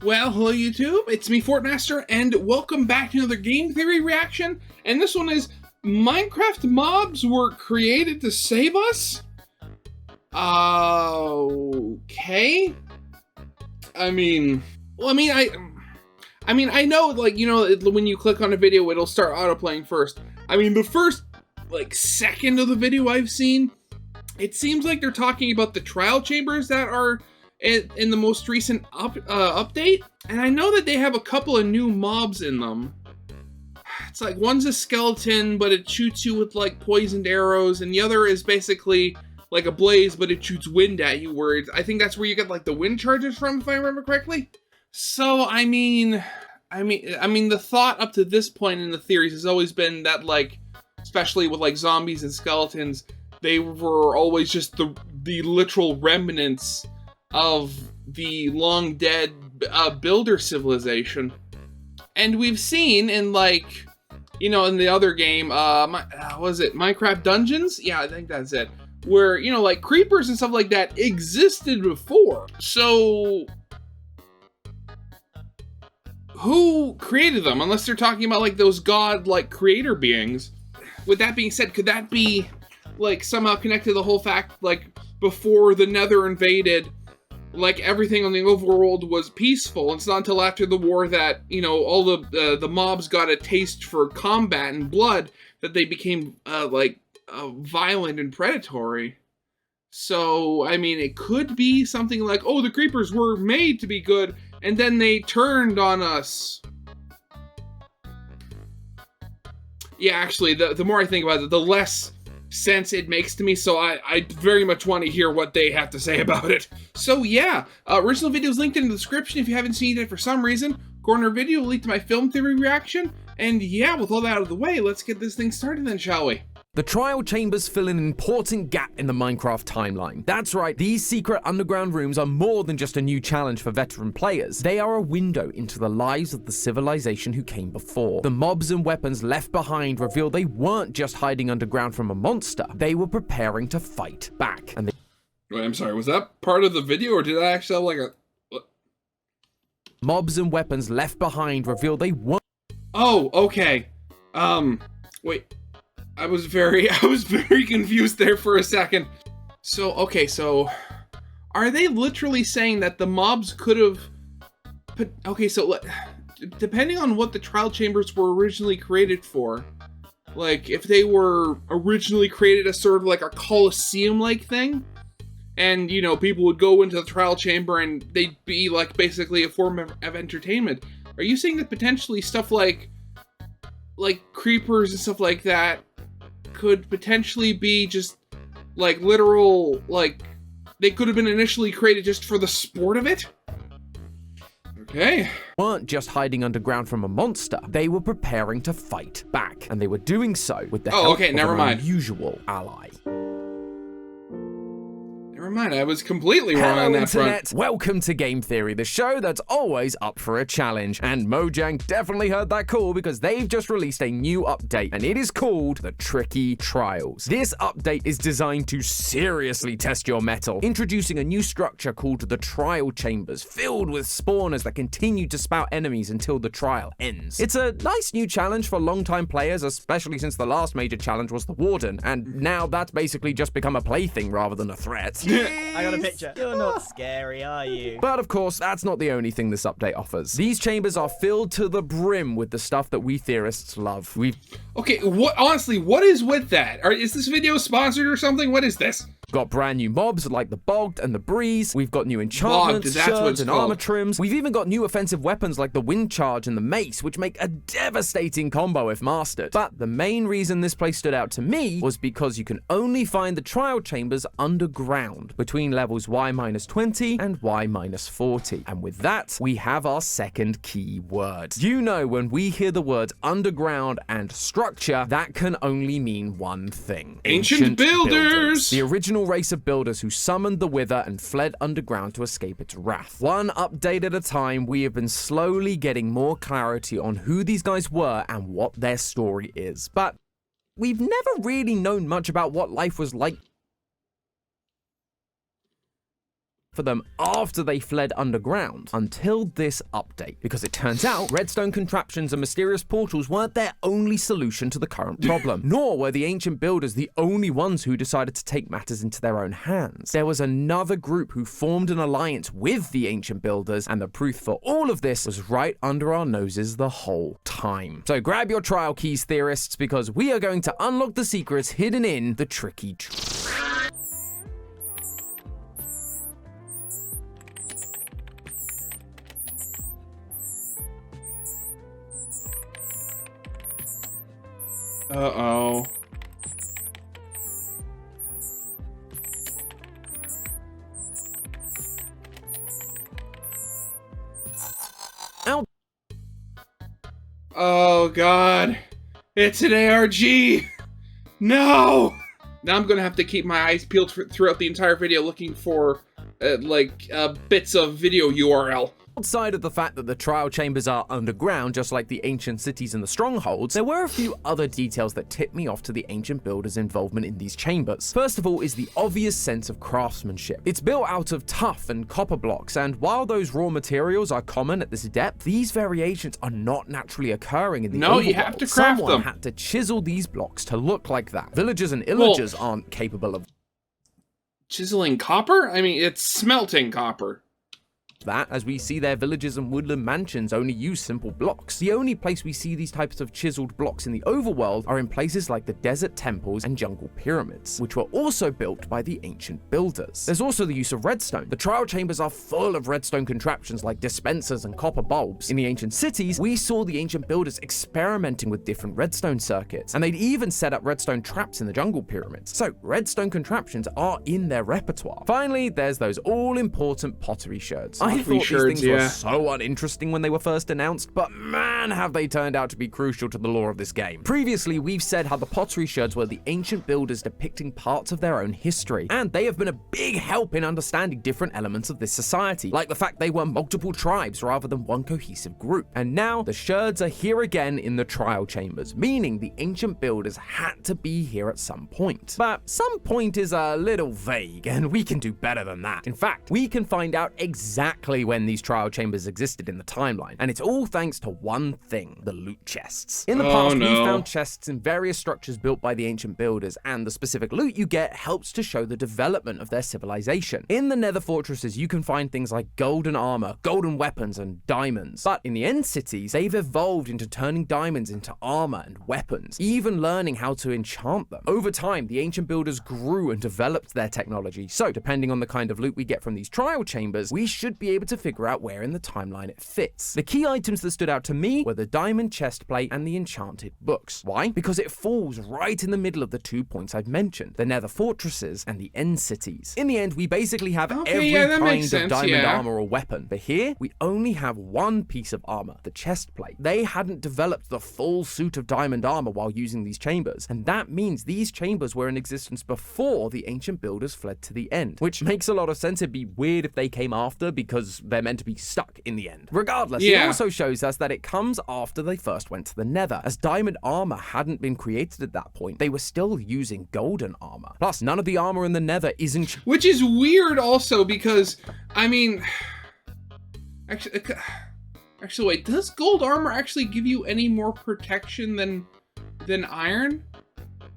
Well, hello YouTube, it's me Fortmaster, and welcome back to another game theory reaction. And this one is, Minecraft mobs were created to save us? Okay. I know, like, you know, when you click on a video, it'll start autoplaying first. I mean, the first, like, second of the video I've seen, it seems like they're talking about the trial chambers that are in the most recent update, and I know that they have a couple of new mobs in them. It's like one's a skeleton, but it shoots you with like poisoned arrows, and the other is basically like a blaze, but it shoots wind at you. I think that's where you get like the wind charges from, if I remember correctly. So I mean, the thought up to this point in the theories has always been that, like, especially with like zombies and skeletons, they were always just the literal remnants of the long dead builder civilization. And we've seen in, like, you know, in the other game, was it Minecraft Dungeons? Yeah, I think that's it. Where, you know, like, creepers and stuff like that existed before. So who created them? Unless they're talking about, like, those god-like creator beings. With that being said, could that be, like, somehow connected to the whole fact, like, before the Nether invaded, like, everything on the overworld was peaceful? It's not until after the war that, you know, all the mobs got a taste for combat and blood that they became, violent and predatory. So, I mean, it could be something like, oh, the creepers were made to be good, and then they turned on us. Yeah, actually, the more I think about it, the less sense it makes to me, so I very much want to hear what they have to say about it. So yeah, original video is linked in the description if you haven't seen it for some reason. Corner video will link to my film theory reaction, and yeah, with all that out of the way, let's get this thing started then, shall we? The trial chambers fill an important gap in the Minecraft timeline. That's right, these secret underground rooms are more than just a new challenge for veteran players. They are a window into the lives of the civilization who came before. The mobs and weapons left behind reveal they weren't just hiding underground from a monster, they were preparing to fight back. And Wait, I'm sorry, was that part of the video, or did I actually have like a... What? Mobs and weapons left behind reveal they weren't... Oh, okay. Wait. I was very confused there for a second. So, okay, so are they literally saying that the mobs could have... Okay, so depending on what the trial chambers were originally created for, like if they were originally created as sort of like a Colosseum-like thing, and, you know, people would go into the trial chamber and they'd be like basically a form of entertainment, are you saying that potentially stuff like creepers and stuff like that could potentially be just, like, literal, like, they could have been initially created just for the sport of it? Okay. Weren't just hiding underground from a monster, they were preparing to fight back, and they were doing so with the help of an unusual ally. Never mind, I was completely wrong on that front. Welcome to Game Theory, the show that's always up for a challenge. And Mojang definitely heard that call because they've just released a new update, and it is called the Tricky Trials. This update is designed to seriously test your mettle, introducing a new structure called the Trial Chambers, filled with spawners that continue to spout enemies until the trial ends. It's a nice new challenge for longtime players, especially since the last major challenge was the Warden, and now that's basically just become a plaything rather than a threat. I got a picture. You're not scary, are you? But of course, that's not the only thing this update offers. These chambers are filled to the brim with the stuff that we theorists love. Okay, honestly, what is with that? Is this video sponsored or something? What is this? Got brand new mobs like the Bogged and the Breeze. We've got new enchantments, swords, and armor trims. We've even got new offensive weapons like the Wind Charge and the Mace, which make a devastating combo if mastered. But the main reason this place stood out to me was because you can only find the trial chambers underground between levels Y-20 and Y-40. And with that, we have our second key word. You know, when we hear the words underground and structure, that can only mean one thing. Ancient builders! The original race of builders who summoned the Wither and fled underground to escape its wrath. One update at a time, we have been slowly getting more clarity on who these guys were and what their story is. But we've never really known much about what life was like for them after they fled underground, until this update, because it turns out redstone contraptions and mysterious portals weren't their only solution to the current problem, nor were the ancient builders the only ones who decided to take matters into their own hands. There was another group who formed an alliance with the ancient builders, and the proof for all of this was right under our noses the whole time. So grab your trial keys, theorists, because we are going to unlock the secrets hidden in the tricky Uh-oh. Ow. Oh, God. It's an ARG. No! Now I'm gonna have to keep my eyes peeled throughout the entire video looking for, bits of video URL. Outside of the fact that the trial chambers are underground, just like the ancient cities and the strongholds, there were a few other details that tipped me off to the ancient builders' involvement in these chambers. First of all is the obvious sense of craftsmanship. It's built out of tuff and copper blocks, and while those raw materials are common at this depth, these variations are not naturally occurring in the overworld. You have to craft Someone them. had to chisel these blocks to look like that. Villagers and illagers aren't capable of chiseling copper? I mean, it's smelting copper. that, as we see their villages and woodland mansions only use simple blocks. The only place we see these types of chiseled blocks in the overworld are in places like the desert temples and jungle pyramids, which were also built by the ancient builders. There's also the use of redstone. The trial chambers are full of redstone contraptions like dispensers and copper bulbs. In the ancient cities, we saw the ancient builders experimenting with different redstone circuits, and they'd even set up redstone traps in the jungle pyramids. So redstone contraptions are in their repertoire. Finally, there's those all-important pottery sherds. I thought these things were so uninteresting when they were first announced, but man, have they turned out to be crucial to the lore of this game. Previously, we've said how the pottery sherds were the ancient builders depicting parts of their own history, and they have been a big help in understanding different elements of this society, like the fact they were multiple tribes rather than one cohesive group. And now, the sherds are here again in the trial chambers, meaning the ancient builders had to be here at some point. But some point is a little vague, and we can do better than that. In fact, we can find out exactly when these trial chambers existed in the timeline, and it's all thanks to one thing: the loot chests. In the past, we found chests in various structures built by the ancient builders, and the specific loot you get helps to show the development of their civilization. In the nether fortresses, you can find things like golden armor, golden weapons, and diamonds. But in the end cities, they've evolved into turning diamonds into armor and weapons, even learning how to enchant them. Over time, the ancient builders grew and developed their technology, so depending on the kind of loot we get from these trial chambers, we should be able to figure out where in the timeline it fits. The key items that stood out to me were the diamond chest plate and the enchanted books. Why? Because it falls right in the middle of the 2 points I've mentioned: the nether fortresses and the end cities. In the end, we basically have every kind of diamond armor or weapon, but here we only have one piece of armor: the chest plate. They hadn't developed the full suit of diamond armor while using these chambers, and that means these chambers were in existence before the ancient builders fled to the end, which makes a lot of sense. It'd be weird if they came after, because they're meant to be stuck in the end. Regardless, it also shows us that it comes after they first went to the nether, as diamond armor hadn't been created at that point. They were still using golden armor. Plus, none of the armor in the nether isn't... Which is weird also, because, I mean... Actually, wait, does gold armor actually give you any more protection than iron?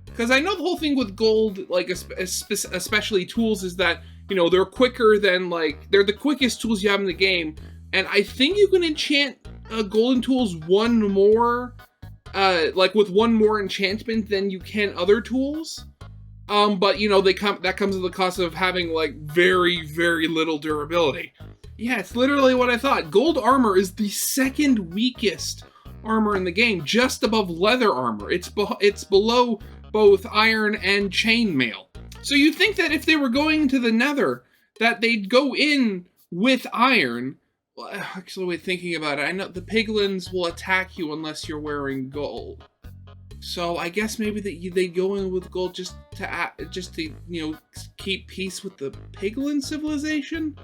Because I know the whole thing with gold, like, especially tools, is that, you know, they're quicker than, like, they're the quickest tools you have in the game. And I think you can enchant golden tools one more, with one more enchantment than you can other tools. But, you know, that comes at the cost of having, like, very, very little durability. Yeah, it's literally what I thought. Gold armor is the second weakest armor in the game, just above leather armor. It's below both iron and chainmail. So you'd think that if they were going into the nether, that they'd go in with iron. Well, actually, wait, thinking about it, I know the piglins will attack you unless you're wearing gold. So I guess maybe they go in with gold just to you know, keep peace with the piglin civilization.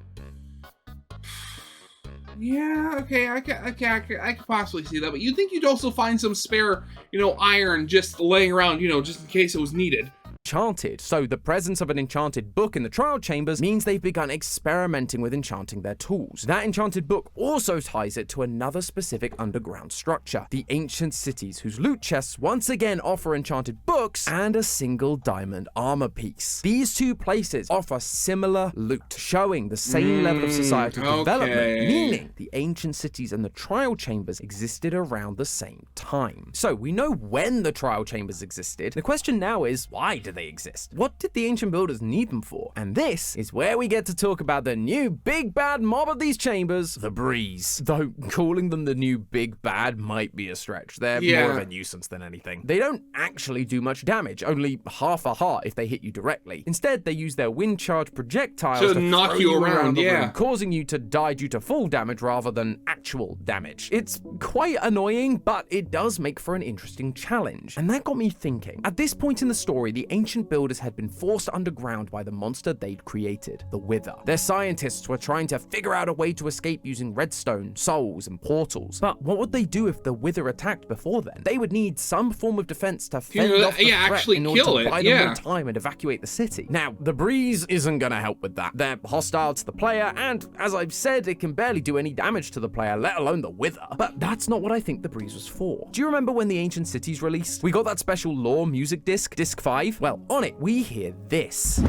Yeah, okay, I could possibly see that, but you'd think you'd also find some spare, you know, iron just laying around, you know, just in case it was needed. enchanted. So the presence of an enchanted book in the trial chambers means they've begun experimenting with enchanting their tools. That enchanted book also ties it to another specific underground structure, the ancient cities, whose loot chests once again offer enchanted books and a single diamond armor piece. These two places offer similar loot, showing the same level of societal development, meaning the ancient cities and the trial chambers existed around the same time. So we know when the trial chambers existed. The question now is, why do they exist? What did the ancient builders need them for? And this is where we get to talk about the new big bad mob of these chambers, the Breeze. Though calling them the new big bad might be a stretch. They're more of a nuisance than anything. They don't actually do much damage, only half a heart if they hit you directly. Instead, they use their wind charge projectiles to knock you around the room, causing you to die due to fall damage rather than actual damage. It's quite annoying, but it does make for an interesting challenge. And that got me thinking. At this point in the story, the ancient builders had been forced underground by the monster they'd created, the Wither. Their scientists were trying to figure out a way to escape using redstone, souls, and portals. But what would they do if the Wither attacked before then? They would need some form of defense to fend off the threat in order to buy them more time and evacuate the city. Now, the Breeze isn't going to help with that. They're hostile to the player, and as I've said, it can barely do any damage to the player, let alone the Wither. But that's not what I think the Breeze was for. Do you remember when the Ancient Cities released? We got that special lore music disc, disc 5? Well, on it, we hear this.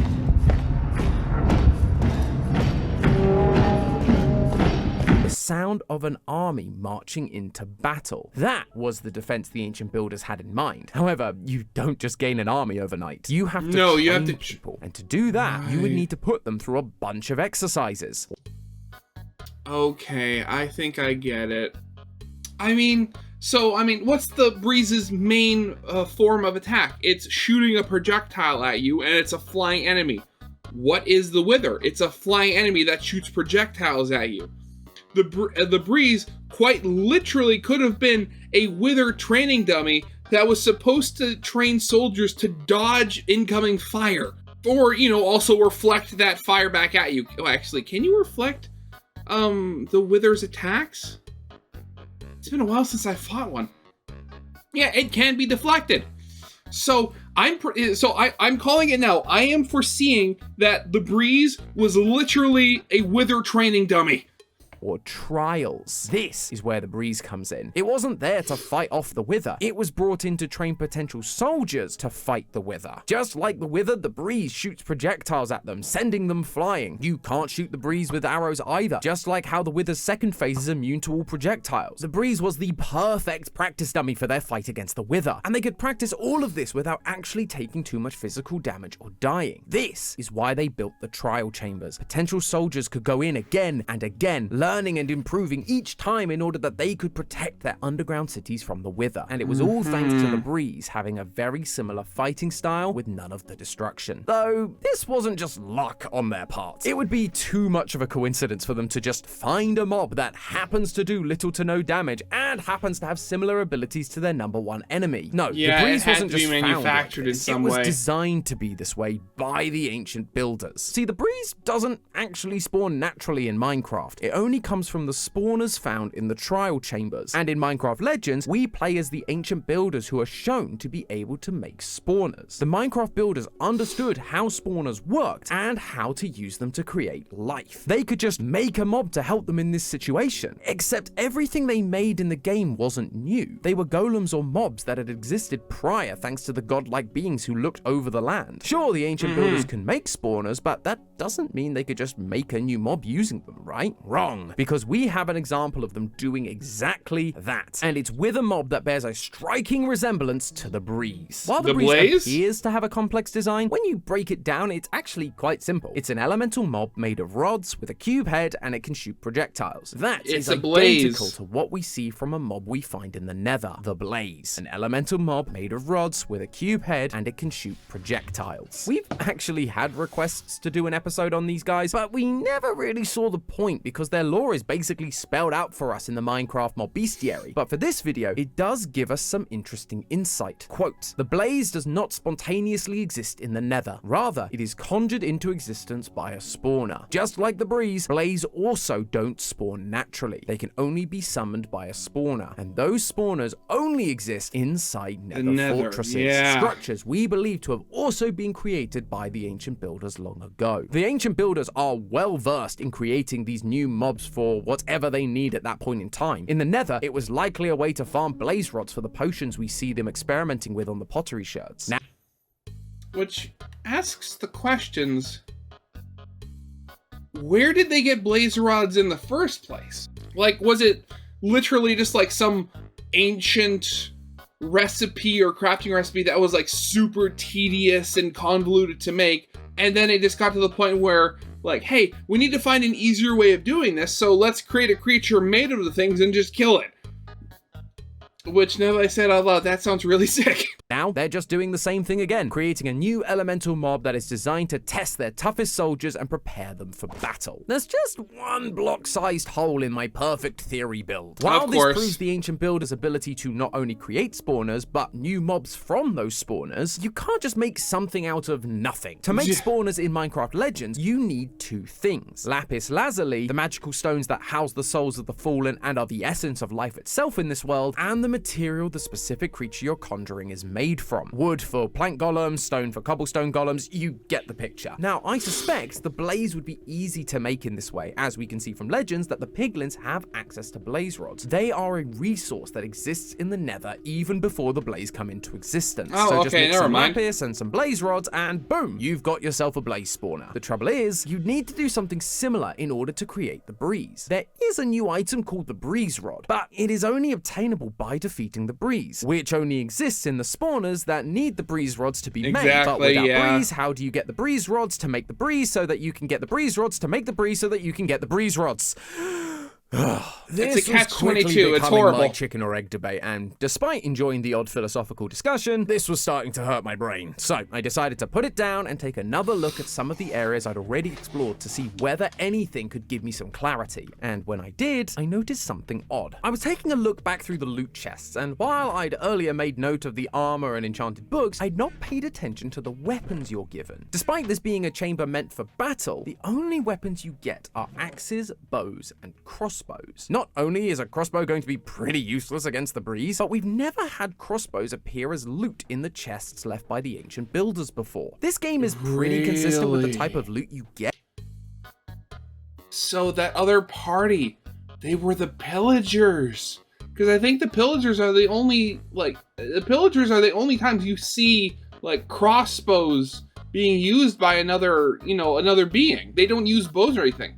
Sound of an army marching into battle. That was the defense the ancient builders had in mind. However, you don't just gain an army overnight. You have to train people. And to do that, you would need to put them through a bunch of exercises. Okay, I think I get it. What's the Breeze's main form of attack? It's shooting a projectile at you, and it's a flying enemy. What is the Wither? It's a flying enemy that shoots projectiles at you. The Breeze quite literally could have been a Wither training dummy that was supposed to train soldiers to dodge incoming fire. Or, also reflect that fire back at you. Oh, actually, can you reflect the Wither's attacks? It's been a while since I fought one. Yeah, it can be deflected. So I'm calling it now. I am foreseeing that the Breeze was literally a Wither training dummy. Or trials. This is where the Breeze comes in. It wasn't there to fight off the Wither. It was brought in to train potential soldiers to fight the Wither. Just like the Wither, the Breeze shoots projectiles at them, sending them flying. You can't shoot the Breeze with arrows either, just like how the Wither's second phase is immune to all projectiles. The Breeze was the perfect practice dummy for their fight against the Wither, and they could practice all of this without actually taking too much physical damage or dying. This is why they built the trial chambers. Potential soldiers could go in again and again, learning and improving each time in order that they could protect their underground cities from the Wither. And it was all thanks to the Breeze having a very similar fighting style with none of the destruction. Though, this wasn't just luck on their part. It would be too much of a coincidence for them to just find a mob that happens to do little to no damage and happens to have similar abilities to their number one enemy. No, the Breeze wasn't just manufactured in some way. It was designed to be this way by the ancient builders. See, the Breeze doesn't actually spawn naturally in Minecraft. It only comes from the spawners found in the trial chambers. And in Minecraft Legends, we play as the ancient builders who are shown to be able to make spawners. The Minecraft builders understood how spawners worked and how to use them to create life. They could just make a mob to help them in this situation. Except everything they made in the game wasn't new. They were golems or mobs that had existed prior thanks to the godlike beings who looked over the land. Sure, the ancient builders can make spawners, but that doesn't mean they could just make a new mob using them, right? Wrong. Because we have an example of them doing exactly that. And it's with a mob that bears a striking resemblance to the Breeze. While the Breeze appears to have a complex design, when you break it down, it's actually quite simple. It's an elemental mob made of rods with a cube head, and it can shoot projectiles. That is identical to what we see from a mob we find in the Nether, the Blaze. An elemental mob made of rods with a cube head, and it can shoot projectiles. We've actually had requests to do an episode on these guys, but we never really saw the point because their lore lore is basically spelled out for us in the Minecraft mob bestiary, but for this video, it does give us some interesting insight. Quote, "The blaze does not spontaneously exist in the nether. Rather, it is conjured into existence by a spawner. Just like the breeze, blaze also don't spawn naturally. They can only be summoned by a spawner, and those spawners only exist inside nether fortresses, structures we believe to have also been created by the ancient builders long ago. The ancient builders are well versed in creating these new mobs for whatever they need at that point in time. In the nether, it was likely a way to farm blaze rods for the potions we see them experimenting with on the pottery sherds. Now, which asks the questions, where did they get blaze rods in the first place? Like, was it literally just like some ancient recipe or crafting recipe that was like super tedious and convoluted to make, and then it just got to the point where, like, hey, we need to find an easier way of doing this, so let's create a creature made of the things and just kill it. Which, now that I said out loud, that sounds really sick. Now, they're just doing the same thing again, creating a new elemental mob that is designed to test their toughest soldiers and prepare them for battle. There's just one block-sized hole in my perfect theory build. While this proves the ancient builder's ability to not only create spawners, but new mobs from those spawners, you can't just make something out of nothing. To make spawners in Minecraft Legends, you need two things. Lapis lazuli, the magical stones that house the souls of the fallen and are the essence of life itself in this world, and the material the specific creature you're conjuring is made from. Wood for plank golems, stone for cobblestone golems, you get the picture. Now, I suspect the blaze would be easy to make in this way, as we can see from Legends that the piglins have access to blaze rods. They are a resource that exists in the nether even before the blaze come into existence. So just mix some lapis and some blaze rods and boom, you've got yourself a blaze spawner. The trouble is, you need to do something similar in order to create the breeze. There is a new item called the breeze rod, but it is only obtainable by defeating the breeze, which only exists in the spawners that need the breeze rods to be made. But without breeze, how do you get the breeze rods to make the breeze so that you can get the breeze rods to make the breeze so that you can get the breeze rods? This it's a catch-22. It's horrible. My chicken or egg debate, and despite enjoying the odd philosophical discussion, this was starting to hurt my brain. So I decided to put it down and take another look at some of the areas I'd already explored to see whether anything could give me some clarity. And when I did, I noticed something odd. I was taking a look back through the loot chests, and while I'd earlier made note of the armor and enchanted books, I'd not paid attention to the weapons you're given. Despite this being a chamber meant for battle, the only weapons you get are axes, bows, and crossbows. Not only is a crossbow going to be pretty useless against the breeze, but we've never had crossbows appear as loot in the chests left by the ancient builders before. This game is pretty consistent with the type of loot you get. So that other party, they were the pillagers. Because I think the pillagers are the only, times you see, like, crossbows being used by another being. They don't use bows or anything.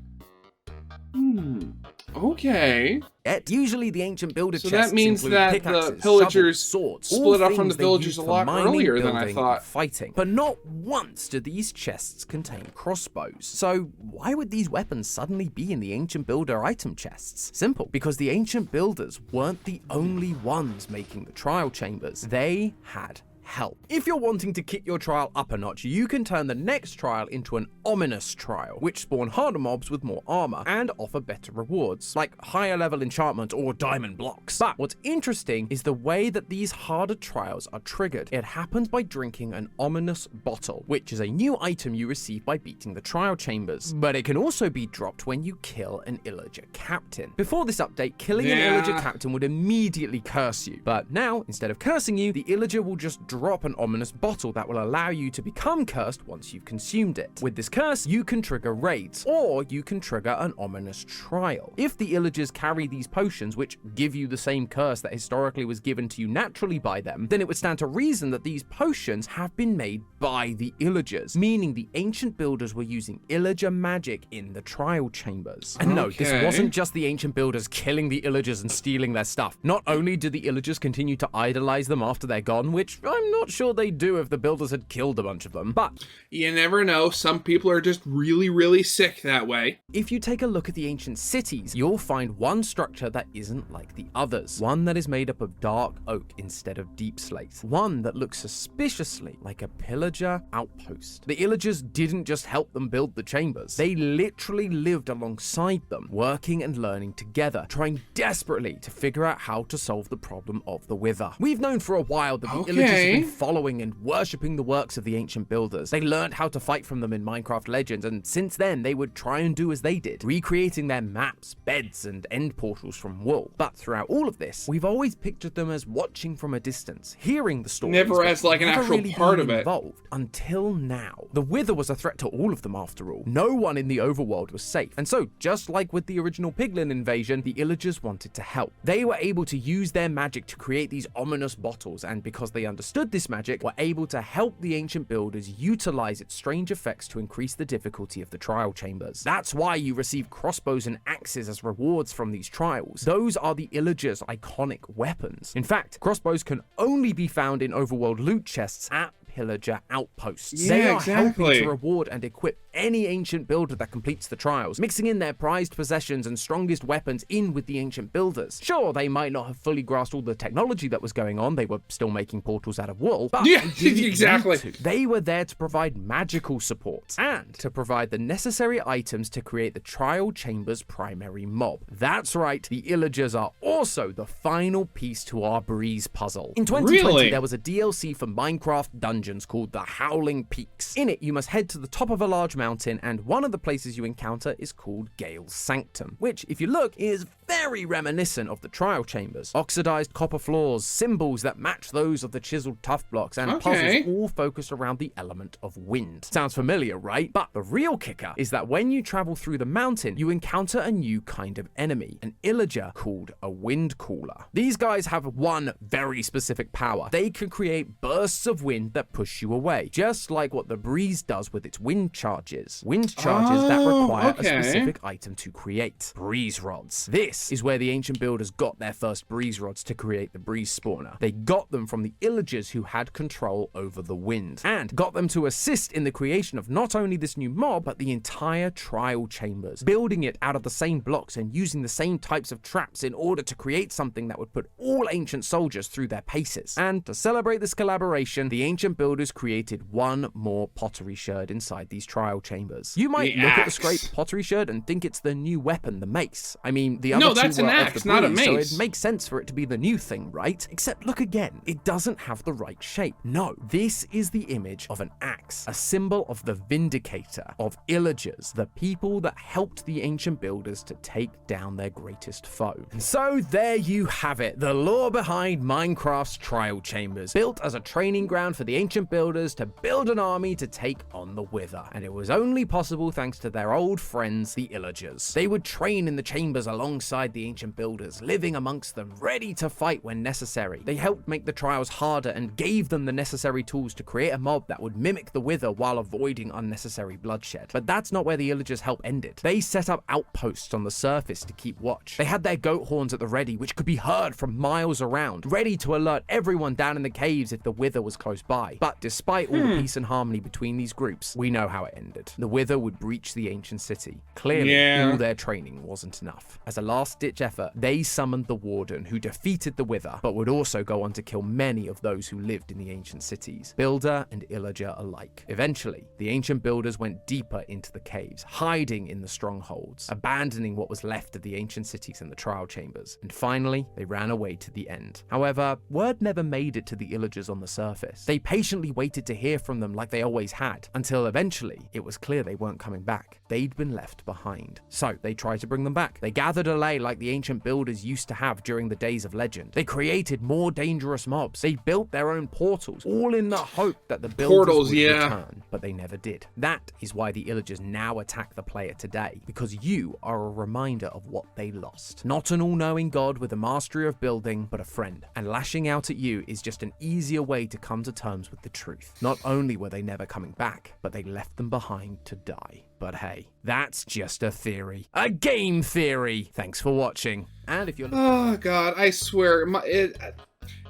Okay. Usually the ancient builder chests that means that the pillagers split up from the villagers a lot earlier than I thought. Fighting. But not once do these chests contain crossbows. So why would these weapons suddenly be in the ancient builder item chests? Simple. Because the ancient builders weren't the only ones making the trial chambers. They had help. If you're wanting to kick your trial up a notch, you can turn the next trial into an ominous trial, which spawn harder mobs with more armor and offer better rewards, like higher level enchantment or diamond blocks. But what's interesting is the way that these harder trials are triggered. It happens by drinking an ominous bottle, which is a new item you receive by beating the trial chambers. But it can also be dropped when you kill an Illager captain. Before this update, killing an Illager captain would immediately curse you. But now, instead of cursing you, the Illager will just drop an ominous bottle that will allow you to become cursed once you've consumed it. With this curse, you can trigger raids, or you can trigger an ominous trial. If the Illagers carry these potions, which give you the same curse that historically was given to you naturally by them, then it would stand to reason that these potions have been made by the Illagers, meaning the ancient builders were using Illager magic in the trial chambers. And no, this wasn't just the ancient builders killing the Illagers and stealing their stuff. Not only do the Illagers continue to idolize them after they're gone, which I'm I'm not sure they do if the builders had killed a bunch of them, but you never know. Some people are just really, really sick that way. If you take a look at the ancient cities, you'll find one structure that isn't like the others. One that is made up of dark oak instead of deep slate. One that looks suspiciously like a pillager outpost. The Illagers didn't just help them build the chambers. They literally lived alongside them, working and learning together, trying desperately to figure out how to solve the problem of the Wither. We've known for a while that the Illagers have been following and worshipping the works of the ancient builders. They learned how to fight from them in Minecraft Legends, and since then they would try and do as they did, recreating their maps, beds, and end portals from wool. But throughout all of this, we've always pictured them as watching from a distance, hearing the stories, never as like an actual really part of it. Involved until now. The Wither was a threat to all of them after all. No one in the overworld was safe, and so just like with the original Piglin invasion, the Illagers wanted to help. They were able to use their magic to create these ominous bottles, and because they understood this magic, were able to help the ancient builders utilize its strange effects to increase the difficulty of the trial chambers. That's why you receive crossbows and axes as rewards from these trials. Those are the Illagers' iconic weapons. In fact, crossbows can only be found in overworld loot chests at pillager outposts. They are helping to reward and equip any ancient builder that completes the trials, mixing in their prized possessions and strongest weapons in with the ancient builders. Sure, they might not have fully grasped all the technology that was going on. They were still making portals out of wool, but they were there to provide magical support and to provide the necessary items to create the trial chamber's primary mob. That's right, the Illagers are also the final piece to our Breeze puzzle. In 2020, there was a DLC for Minecraft Dungeons called the Howling Peaks. In it, you must head to the top of a large mountain, and one of the places you encounter is called Gale's Sanctum, which, if you look, is very reminiscent of the trial chambers. Oxidized copper floors, symbols that match those of the chiseled tough blocks, and puzzles all focused around the element of wind. Sounds familiar, right? But the real kicker is that when you travel through the mountain, you encounter a new kind of enemy, an Illager called a wind cooler. These guys have one very specific power. They can create bursts of wind that push you away, just like what the Breeze does with its wind charges. Wind charges that require a specific item to create. Breeze rods. This is where the ancient builders got their first breeze rods to create the breeze spawner. They got them from the Illagers who had control over the wind, and got them to assist in the creation of not only this new mob, but the entire trial chambers, building it out of the same blocks and using the same types of traps in order to create something that would put all ancient soldiers through their paces. And to celebrate this collaboration, the ancient builders created one more pottery sherd inside these trial chambers. You might look at the scraped pottery sherd and think it's the new weapon, the mace. I mean, the other that's an axe, not a mace. So it makes sense for it to be the new thing, right? Except look again, it doesn't have the right shape. No, this is the image of an axe, a symbol of the Vindicator, of Illagers, the people that helped the ancient builders to take down their greatest foe. And so there you have it, the lore behind Minecraft's trial chambers, built as a training ground for the ancient builders to build an army to take on the Wither. And it was only possible thanks to their old friends, the Illagers. They would train in the chambers alongside the ancient builders, living amongst them, ready to fight when necessary. They helped make the trials harder and gave them the necessary tools to create a mob that would mimic the Wither while avoiding unnecessary bloodshed. But that's not where the Illagers' help ended. They set up outposts on the surface to keep watch. They had their goat horns at the ready, which could be heard from miles around, ready to alert everyone down in the caves if the Wither was close by. But despite all the peace and harmony between these groups, we know how it ended. The Wither would breach the ancient city. Clearly, all their training wasn't enough. As a last-ditch effort, they summoned the Warden, who defeated the Wither, but would also go on to kill many of those who lived in the ancient cities, Builder and Illager alike. Eventually, the ancient builders went deeper into the caves, hiding in the strongholds, abandoning what was left of the ancient cities and the trial chambers, and finally, they ran away to the end. However, word never made it to the Illagers on the surface. They patiently waited to hear from them like they always had, until eventually, it was clear they weren't coming back. They'd been left behind. So, they tried to bring them back. They gathered a lay like the ancient builders used to have during the days of legend. They created more dangerous mobs. They built their own portals, all in the hope that the builders would return, but they never did. That is why the Illagers now attack the player today, because you are a reminder of what they lost. Not an all-knowing god with a mastery of building, but a friend. And lashing out at you is just an easier way to come to terms with the truth. Not only were they never coming back, but they left them behind to die. But hey, that's just a theory. A game theory! Thanks for watching. And if you're... Oh god, I swear,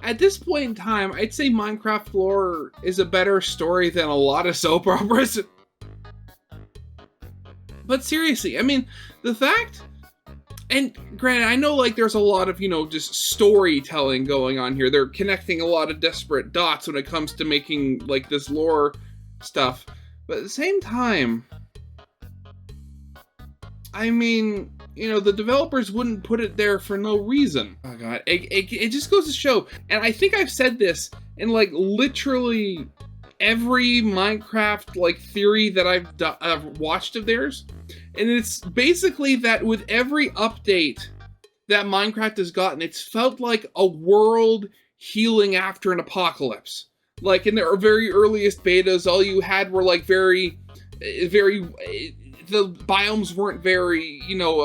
At this point in time, I'd say Minecraft lore is a better story than a lot of soap operas. But seriously, I mean, the fact, and granted, I know like there's a lot of, you know, just storytelling going on here. They're connecting a lot of disparate dots when it comes to making like this lore stuff. But at the same time, I mean, you know, the developers wouldn't put it there for no reason. Oh god, it just goes to show, and I think I've said this in like literally every Minecraft like theory that I've watched of theirs, and it's basically that with every update that Minecraft has gotten, it's felt like a world healing after an apocalypse. Like in their very earliest betas, all you had were like very the biomes weren't very, you know,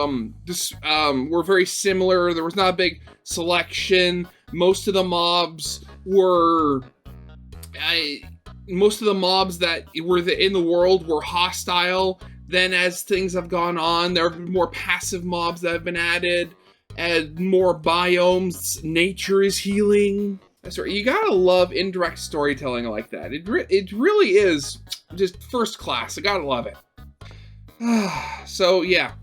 were very similar. There was not a big selection. Most of the mobs were, most of the mobs that were in the world were hostile. Then as things have gone on, there have been more passive mobs that have been added, and more biomes. Nature is healing. Sorry, you gotta love indirect storytelling like that. It really is just first class. I gotta love it. So yeah,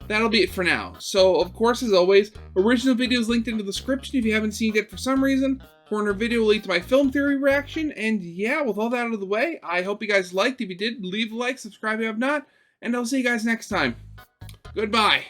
that'll be it for now. So of course, as always, original videos linked in the description if you haven't seen it yet for some reason. Corner video will lead to my film theory reaction. And yeah, with all that out of the way, I hope you guys liked. If you did, leave a like, subscribe if you have not, and I'll see you guys next time. Goodbye.